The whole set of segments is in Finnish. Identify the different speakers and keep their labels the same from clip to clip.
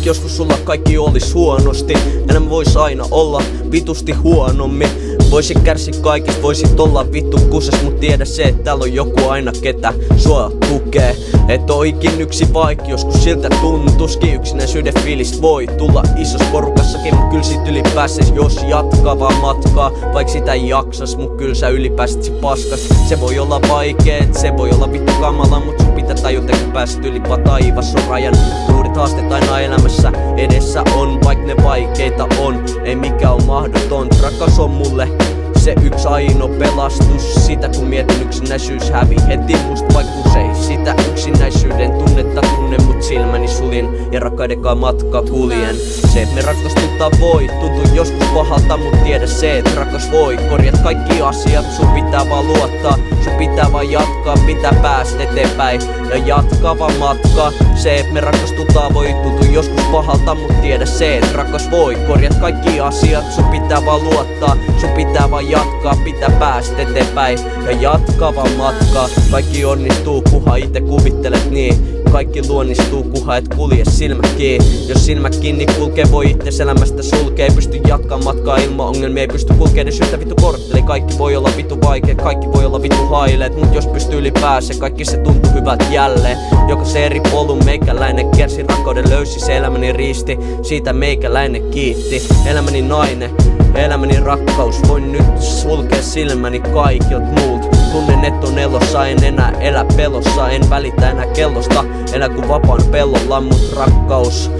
Speaker 1: Vaikka joskus sulla kaikki olis huonosti, elämä vois aina olla vitusti huonommin. Voisit kärsiä kaikista, voisit olla vittu kuses, mut tiedä se, että täällä on joku aina ketä sua tukee. Et oikin yksi vaikka joskus siltä tuntuskin, yksinäisyyden fiilis voi tulla isossa porukassakin, mut kyl sit yli pääses, jos jatkaa vaan matkaa. Vaik sitä ei jaksas, mut kyl sä yli pääset sit paskas. Se voi olla vaikeet, se voi olla vittu kamala, mut sun pitää tajuta, kun pääset yli, vaan taivas on rajan. Uudet haasteet aina elämässä edessä on, vaik ne vaikeita on, ei mikä on mahdoton. Rakkaus on mulle se yksi ainoa pelastus, sitä kun mietin yksinäisyys hävi heti musta, vaik usein sitä yksinäisyyden tunnetta tunne, mut silmäni suljen ja rakkaidenkaan matka kuljen. Se, et me rakastutaan voi tuntuu joskus pahalta, mut tiedä se, et rakas voi korjat kaikki asiat. Sun pitää vaan luottaa, sun pitää vaan jatkaa, pitää päästä eteenpäin ja jatkaa vaan matkaa. Se, et me rakastutaan voi tuntuu joskus pahalta, mut tiedä se, et rakas voi korjat kaikki asiat. Sun pitää vaan luottaa, sun pitää vaan jatkaa, pitää päästä eteenpäin ja jatkaa vaan matkaa. Kaikki onnistuu, kunhan ite kuvittelet niin. Kaikki luonnistuu, kunhan et kulje silmät kiinni. Jos silmät kiinni kulkee, voi itses elämästä sulkee. Ei pysty jatkaa matkaa ilman ongelmia, ei pysty kulkee edes yhtä vittu kortteli. Kaikki voi olla vittu vaikea, kaikki voi olla vittu haileet, mut jos pystyy yli pääse, kaikki se tuntuu hyvältä jälleen. Jokaisen eri polun meikäläinen kiersi rakkauden, löysi se elämäni riisti, siitä meikäläinen kiitti. Elämäni nainen, elämäni rakkaus, voin nyt sulkea silmäni kaikilta muut. Tunnen, et on elossa, en enää elä pelossa, en välitä enää kellosta, elä kun vapaan pellolla. Mut rakkaus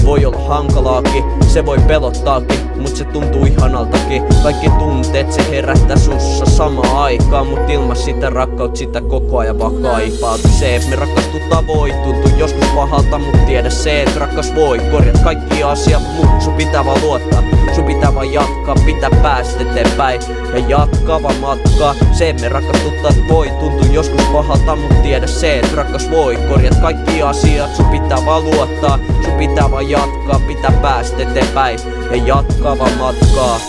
Speaker 1: voi olla hankalaakin, se voi pelottaakin, mut se tuntuu ihanaltakin. Kaikki tunteet se herättää sussa samaan aikaan, mut ilman sitä rakkautta sitä koko ajan vaan kaipaat. Se, et me rakastutaan voi tuntuu joskus pahalta, mut tiedä se, et rakkas voi korjat kaikki asiat, mut sun pitää vaan luottaa. Sun pitää vaan jatkaa, pitää päästä eteenpäin ja jatkaa vaan matkaa. Se, et me rakastuttaa voi tuntuu joskus pahalta, mut tiedä se, et rakkas voi korjat kaikki asiat. Sun pitää vaan luottaa, sun pitää vaan jatkaa, pitää päästä eteenpäin ja jatkaa vaan matkaa.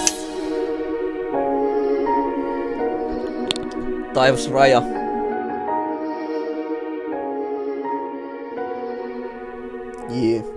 Speaker 1: Taivasraja. Yeah.